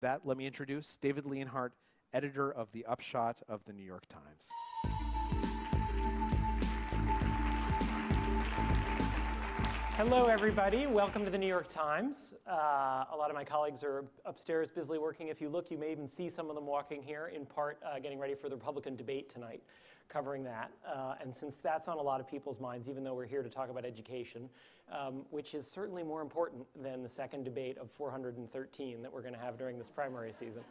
Let me introduce David Leonhardt, editor of the Upshot of the New York Times. Hello, everybody. Welcome to the New York Times. A lot of my colleagues are upstairs busily working. If you look, you may even see some of them walking here, in part getting ready for the Republican debate tonight, covering that. And since that's on a lot of people's minds, even though we're here to talk about education, which is certainly more important than the second debate of 413 that we're going to have during this primary season,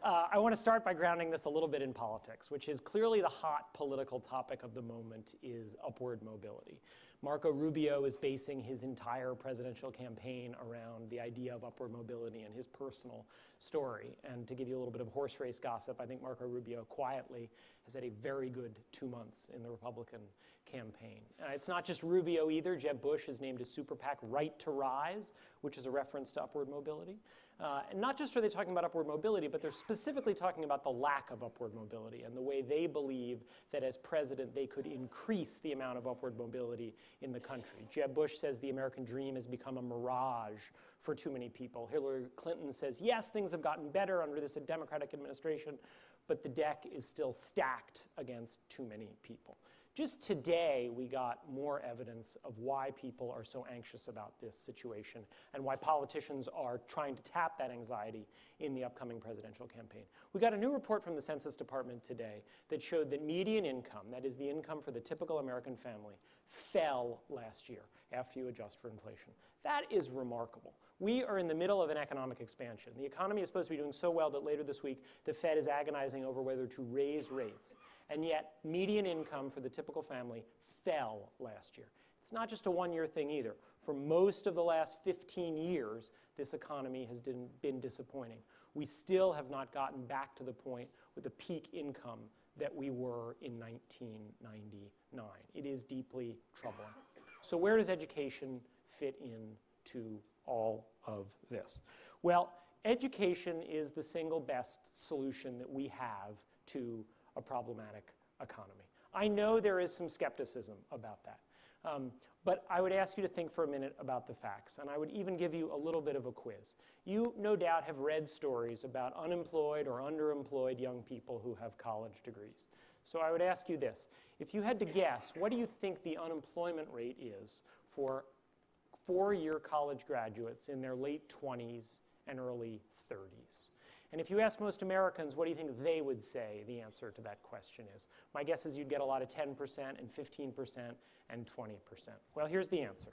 I want to start by grounding this a little bit in politics, which is clearly the hot political topic of the moment is upward mobility. Marco Rubio is basing his entire presidential campaign around the idea of upward mobility and his personal story. And to give you a little bit of horse race gossip, I think Marco Rubio quietly has had a very good 2 months in the Republican campaign. It's not just Rubio either. Jeb Bush has named his super PAC Right to Rise, which is a reference to upward mobility. And not just are they talking about upward mobility, but they're specifically talking about the lack of upward mobility and the way they believe that as president they could increase the amount of upward mobility in the country. Jeb Bush says the American dream has become a mirage for too many people. Hillary Clinton says, yes, things have gotten better under this Democratic administration, but the deck is still stacked against too many people. Just today, we got more evidence of why people are so anxious about this situation and why politicians are trying to tap that anxiety in the upcoming presidential campaign. We got a new report from the Census Department today that showed that median income, that is the income for the typical American family, fell last year after you adjust for inflation. That is remarkable. We are in the middle of an economic expansion. The economy is supposed to be doing so well that later this week, the Fed is agonizing over whether to raise rates. And yet, median income for the typical family fell last year. It's not just a one-year thing either. For most of the last 15 years, this economy has been disappointing. We still have not gotten back to the point with the peak income that we were in 1999. It is deeply troubling. So where does education fit into all of this? Well, education is the single best solution that we have to a problematic economy. I know there is some skepticism about that. But I would ask you to think for a minute about the facts, and I would even give you a little bit of a quiz. You no doubt have read stories about unemployed or underemployed young people who have college degrees. So I would ask you this. If you had to guess, what do you think the unemployment rate is for four-year college graduates in their late 20s and early 30s? And if you ask most Americans, what do you think they would say the answer to that question is? My guess is you'd get a lot of 10% and 15% and 20%. Well, here's the answer.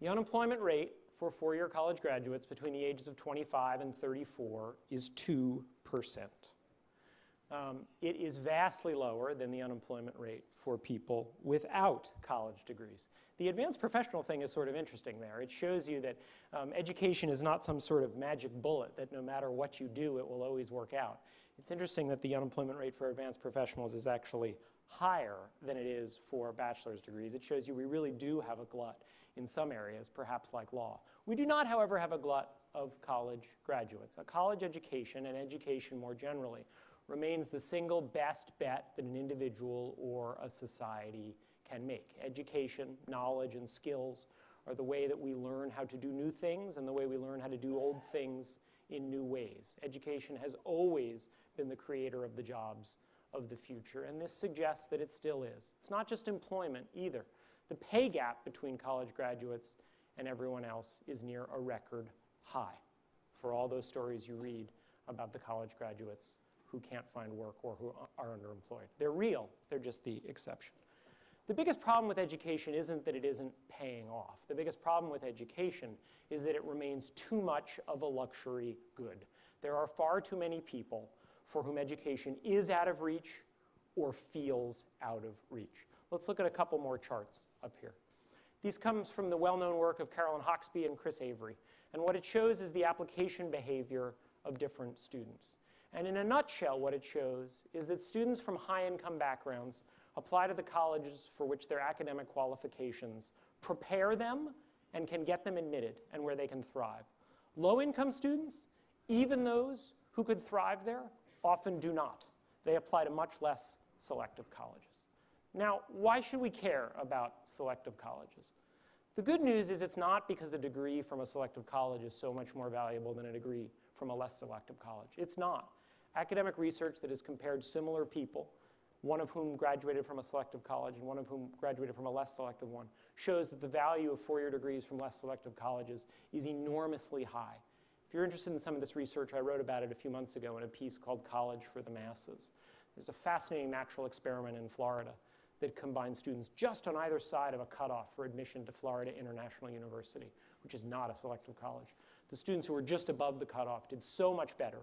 The unemployment rate for four-year college graduates between the ages of 25 and 34 is 2%. It is vastly lower than the unemployment rate for people without college degrees. The advanced professional thing is sort of interesting there. It shows you that education is not some sort of magic bullet that no matter what you do, it will always work out. It's interesting that the unemployment rate for advanced professionals is actually higher than it is for bachelor's degrees. It shows you we really do have a glut in some areas, perhaps like law. We do not, however, have a glut of college graduates. A college education and education more generally remains the single best bet that an individual or a society can make. Education, knowledge, and skills are the way that we learn how to do new things and the way we learn how to do old things in new ways. Education has always been the creator of the jobs of the future, and this suggests that it still is. It's not just employment either. The pay gap between college graduates and everyone else is near a record high for all those stories you read about the college graduates who can't find work or who are underemployed. They're real, they're just the exception. The biggest problem with education isn't that it isn't paying off. The biggest problem with education is that it remains too much of a luxury good. There are far too many people for whom education is out of reach or feels out of reach. Let's look at a couple more charts up here. These comes from the well-known work of Carolyn Hoxby and Chris Avery. And what it shows is the application behavior of different students. And in a nutshell, what it shows is that students from high-income backgrounds apply to the colleges for which their academic qualifications prepare them and can get them admitted and where they can thrive. Low-income students, even those who could thrive there, often do not. They apply to much less selective colleges. Now, why should we care about selective colleges? The good news is it's not because a degree from a selective college is so much more valuable than a degree from a less selective college. It's not. Academic research that has compared similar people, one of whom graduated from a selective college and one of whom graduated from a less selective one, shows that the value of four-year degrees from less selective colleges is enormously high. If you're interested in some of this research, I wrote about it a few months ago in a piece called College for the Masses. There's a fascinating natural experiment in Florida that combines students just on either side of a cutoff for admission to Florida International University, which is not a selective college. The students who were just above the cutoff did so much better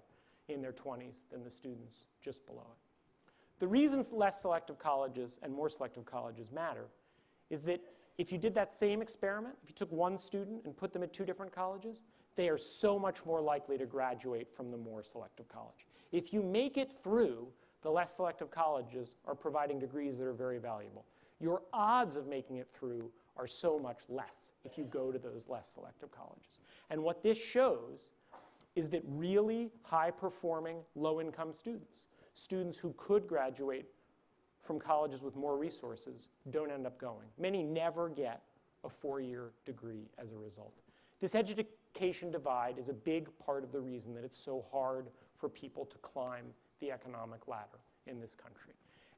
in their 20s than the students just below it. The reasons less selective colleges and more selective colleges matter is that if you did that same experiment, if you took one student and put them at two different colleges, they are so much more likely to graduate from the more selective college. If you make it through, the less selective colleges are providing degrees that are very valuable. Your odds of making it through are so much less if you go to those less selective colleges. And what this shows is that really high-performing, low-income students, students who could graduate from colleges with more resources, don't end up going. Many never get a four-year degree as a result. This education divide is a big part of the reason that it's so hard for people to climb the economic ladder in this country.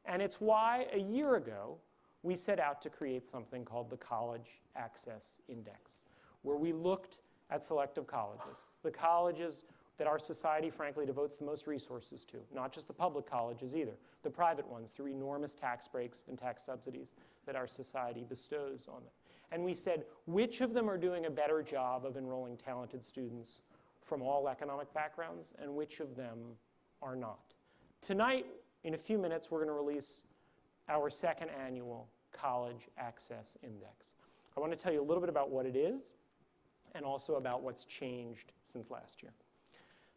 And it's why a year ago we set out to create something called the College Access Index, where we looked at selective colleges, the colleges that our society, frankly, devotes the most resources to, not just the public colleges either, the private ones through enormous tax breaks and tax subsidies that our society bestows on them. And we said, which of them are doing a better job of enrolling talented students from all economic backgrounds, and which of them are not? Tonight, in a few minutes, we're going to release our second annual College Access Index. I want to tell you a little bit about what it is and also about what's changed since last year.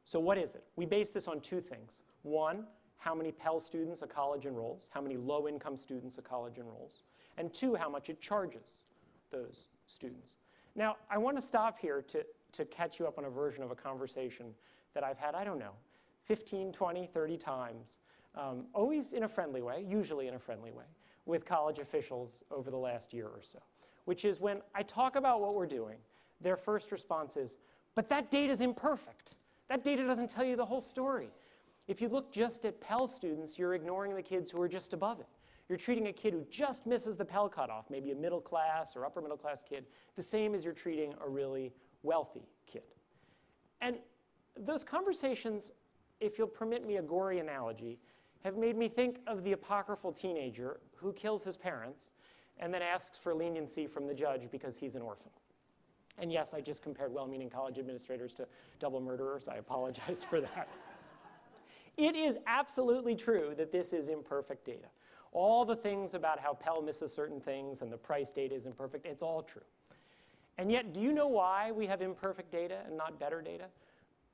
So what is it? We base this on two things. One, how many Pell students a college enrolls, how many low-income students a college enrolls, and two, how much it charges those students. Now, I want to stop here to catch you up on a version of a conversation that I've had, I don't know, 15, 20, 30 times, always in a friendly way, usually in a friendly way, with college officials over the last year or so, which is when I talk about what we're doing, their first response is, but that data's imperfect. That data doesn't tell you the whole story. If you look just at Pell students, you're ignoring the kids who are just above it. You're treating a kid who just misses the Pell cutoff, maybe a middle class or upper middle class kid, the same as you're treating a really wealthy kid. And those conversations, if you'll permit me a gory analogy, have made me think of the apocryphal teenager who kills his parents and then asks for leniency from the judge because he's an orphan. And yes, I just compared well-meaning college administrators to double murderers. I apologize for that. It is absolutely true that this is imperfect data. All the things about how Pell misses certain things and the price data is imperfect, it's all true. And yet, do you know why we have imperfect data and not better data?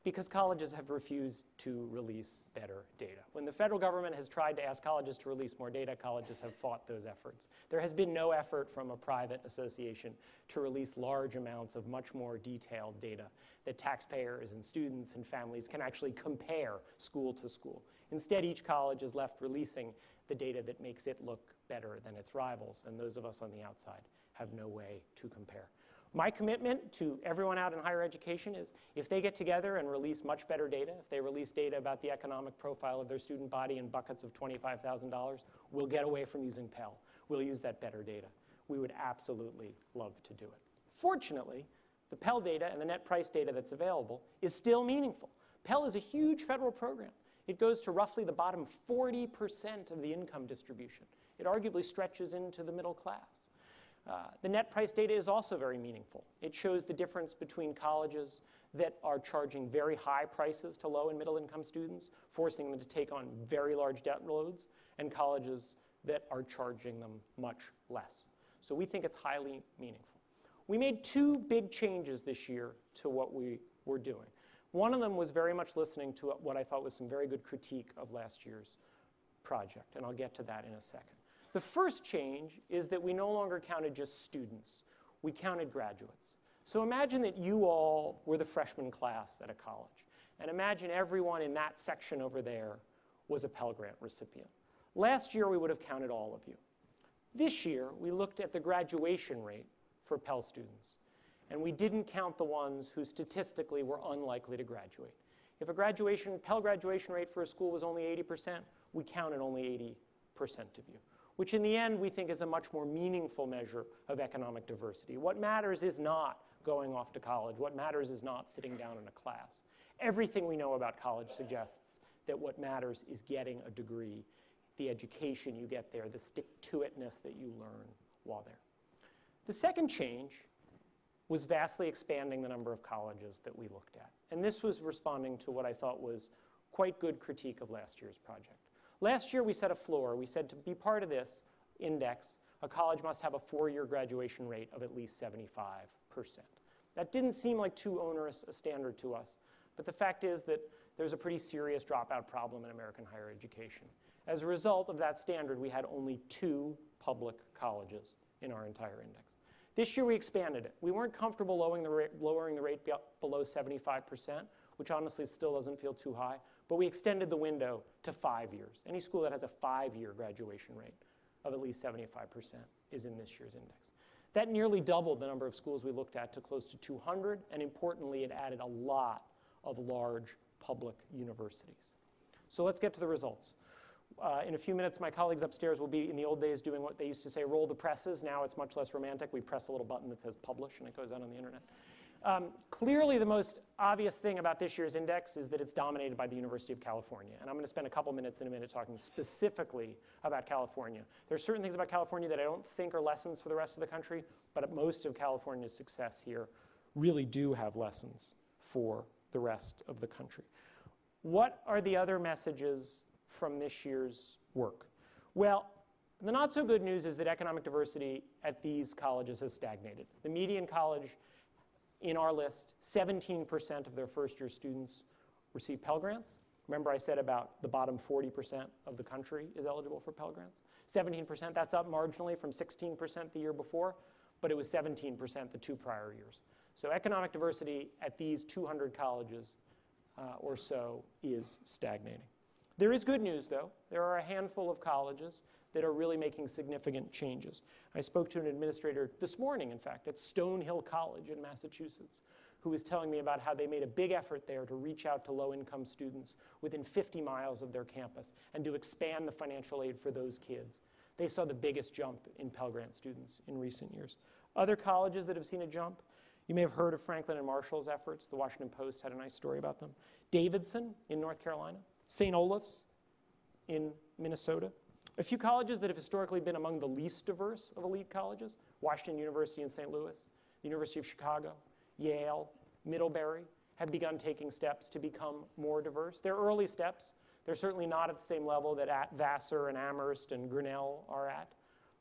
Because colleges have refused to release better data. When the federal government has tried to ask colleges to release more data, colleges have fought those efforts. There has been no effort from a private association to release large amounts of much more detailed data that taxpayers and students and families can actually compare school to school. Instead, each college is left releasing the data that makes it look better than its rivals, and those of us on the outside have no way to compare. My commitment to everyone out in higher education is if they get together and release much better data, if they release data about the economic profile of their student body in buckets of $25,000, we'll get away from using Pell. We'll use that better data. We would absolutely love to do it. Fortunately, the Pell data and the net price data that's available is still meaningful. Pell is a huge federal program. It goes to roughly the bottom 40% of the income distribution. It arguably stretches into the middle class. The net price data is also very meaningful. It shows the difference between colleges that are charging very high prices to low and middle income students, forcing them to take on very large debt loads, and colleges that are charging them much less. So we think it's highly meaningful. We made two big changes this year to what we were doing. One of them was very much listening to what I thought was some very good critique of last year's project, and I'll get to that in a second. The first change is that we no longer counted just students. We counted graduates. So imagine that you all were the freshman class at a college. And imagine everyone in that section over there was a Pell Grant recipient. Last year, we would have counted all of you. This year, we looked at the graduation rate for Pell students. And we didn't count the ones who statistically were unlikely to graduate. If a Pell graduation rate for a school was only 80%, we counted only 80% of you, which in the end we think is a much more meaningful measure of economic diversity. What matters is not going off to college. What matters is not sitting down in a class. Everything we know about college suggests that what matters is getting a degree, the education you get there, the stick-to-itness that you learn while there. The second change was vastly expanding the number of colleges that we looked at. And this was responding to what I thought was quite good critique of last year's project. Last year we set a floor. We said to be part of this index, a college must have a 4-year graduation rate of at least 75%. That didn't seem like too onerous a standard to us, but the fact is that there's a pretty serious dropout problem in American higher education. As a result of that standard, we had only 2 public colleges in our entire index. This year we expanded it. We weren't comfortable lowering the rate below 75%, which honestly still doesn't feel too high, but we extended the window to 5 years. Any school that has a 5-year graduation rate of at least 75% is in this year's index. That nearly doubled the number of schools we looked at to close to 200, and importantly, it added a lot of large public universities. So let's get to the results. In a few minutes, my colleagues upstairs will be, in the old days, doing what they used to say, roll the presses. Now it's much less romantic. We press a little button that says publish, and it goes out on the internet. Clearly, the most obvious thing about this year's index is that it's dominated by the University of California. And I'm going to spend a couple minutes in a minute talking specifically about California. There are certain things about California that I don't think are lessons for the rest of the country, but most of California's success here really do have lessons for the rest of the country. What are the other messages from this year's work? Well, the not so good news is that economic diversity at these colleges has stagnated. The median college in our list, 17% of their first-year students receive Pell Grants. Remember I said about the bottom 40% of the country is eligible for Pell Grants? 17%, that's up marginally from 16% the year before, but it was 17% the 2 prior years. So economic diversity at these 200 colleges or so is stagnating. There is good news, though. There are a handful of colleges that are really making significant changes. I spoke to an administrator this morning, in fact, at Stonehill College in Massachusetts, who was telling me about how they made a big effort there to reach out to low-income students within 50 miles of their campus and to expand the financial aid for those kids. They saw the biggest jump in Pell Grant students in recent years. Other colleges that have seen a jump, you may have heard of Franklin and Marshall's efforts. The Washington Post had a nice story about them. Davidson in North Carolina, St. Olave's in Minnesota. A few colleges that have historically been among the least diverse of elite colleges, Washington University in St. Louis, the University of Chicago, Yale, Middlebury, have begun taking steps to become more diverse. They're early steps. They're certainly not at the same level that Vassar and Amherst and Grinnell are at,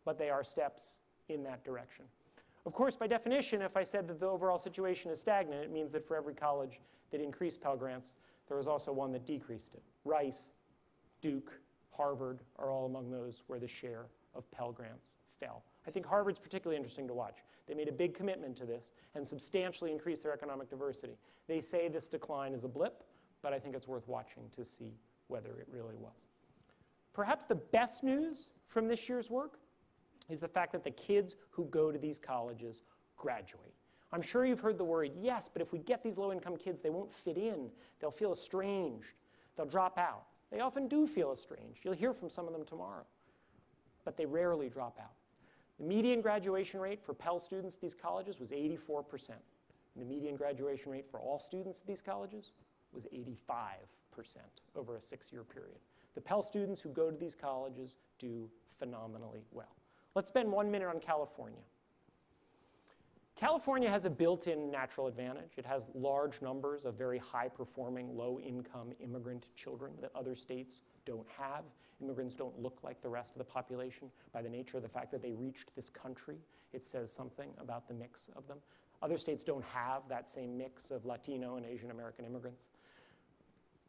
but they are steps in that direction. Of course, by definition, if I said that the overall situation is stagnant, it means that for every college that increased Pell Grants, there was also one that decreased it. Rice, Duke, Harvard are all among those where the share of Pell Grants fell. I think Harvard's particularly interesting to watch. They made a big commitment to this and substantially increased their economic diversity. They say this decline is a blip, but I think it's worth watching to see whether it really was. Perhaps the best news from this year's work is the fact that the kids who go to these colleges graduate. I'm sure you've heard the word, yes, but if we get these low-income kids, they won't fit in. They'll feel estranged. They'll drop out. They often do feel estranged. You'll hear from some of them tomorrow, but they rarely drop out. The median graduation rate for Pell students at these colleges was 84%. And the median graduation rate for all students at these colleges was 85% over a 6-year period. The Pell students who go to these colleges do phenomenally well. Let's spend 1 minute on California. California has a built-in natural advantage. It has large numbers of very high-performing, low-income immigrant children that other states don't have. Immigrants don't look like the rest of the population. By the nature of the fact that they reached this country, it says something about the mix of them. Other states don't have that same mix of Latino and Asian American immigrants.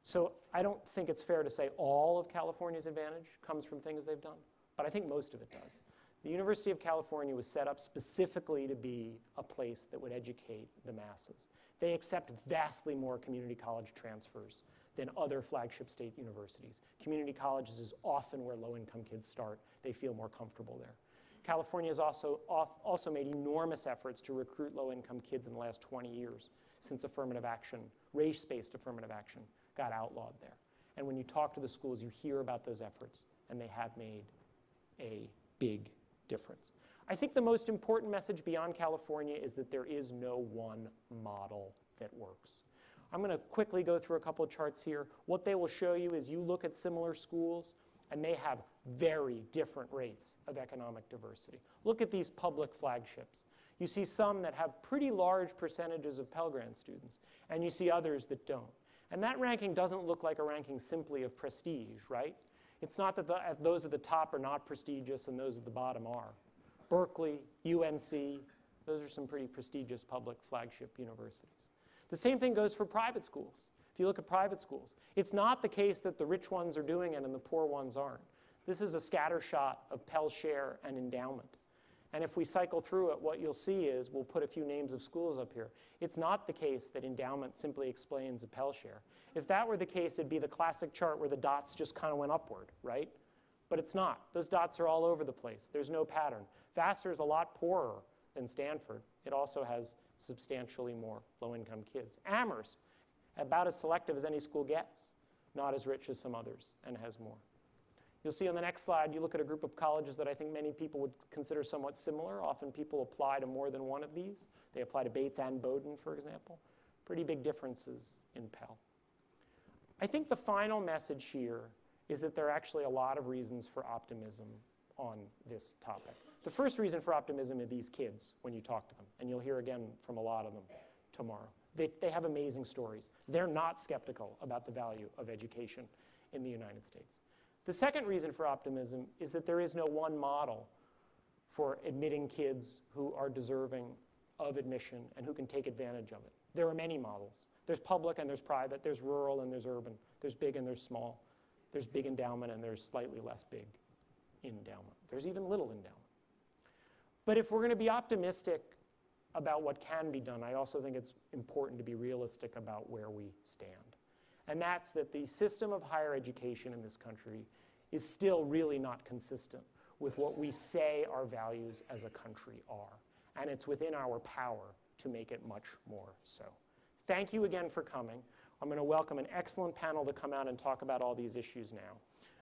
So I don't think it's fair to say all of California's advantage comes from things they've done, but I think most of it does. The University of California was set up specifically to be a place that would educate the masses. They accept vastly more community college transfers than other flagship state universities. Community colleges is often where low-income kids start. They feel more comfortable there. California has also made enormous efforts to recruit low-income kids in the last 20 years since affirmative action, race-based affirmative action, got outlawed there. And when you talk to the schools, you hear about those efforts, and they have made a big difference. I think the most important message beyond California is that there is no one model that works. I'm going to quickly go through a couple of charts here. What they will show you is you look at similar schools, and they have very different rates of economic diversity. Look at these public flagships. You see some that have pretty large percentages of Pell Grant students, and you see others that don't. And that ranking doesn't look like a ranking simply of prestige, right? It's not that those at the top are not prestigious and those at the bottom are. Berkeley, UNC, those are some pretty prestigious public flagship universities. The same thing goes for private schools. If you look at private schools, it's not the case that the rich ones are doing it and the poor ones aren't. This is a scattershot of Pell share and endowment. And if we cycle through it, what you'll see is, we'll put a few names of schools up here. It's not the case that endowment simply explains a Pell share. If that were the case, it'd be the classic chart where the dots just kind of went upward, right? But it's not. Those dots are all over the place. There's no pattern. Vassar is a lot poorer than Stanford. It also has substantially more low-income kids. Amherst, about as selective as any school gets, not as rich as some others, and has more. You'll see on the next slide, you look at a group of colleges that I think many people would consider somewhat similar. Often people apply to more than one of these. They apply to Bates and Bowdoin, for example. Pretty big differences in Pell. I think the final message here is that there are actually a lot of reasons for optimism on this topic. The first reason for optimism are these kids when you talk to them, and you'll hear again from a lot of them tomorrow. They have amazing stories. They're not skeptical about the value of education in the United States. The second reason for optimism is that there is no one model for admitting kids who are deserving of admission and who can take advantage of it. There are many models. There's public and there's private. There's rural and there's urban. There's big and there's small. There's big endowment and there's slightly less big endowment. There's even little endowment. But if we're going to be optimistic about what can be done, I also think it's important to be realistic about where we stand. And that's that the system of higher education in this country is still really not consistent with what we say our values as a country are. And it's within our power to make it much more so. Thank you again for coming. I'm going to welcome an excellent panel to come out and talk about all these issues now.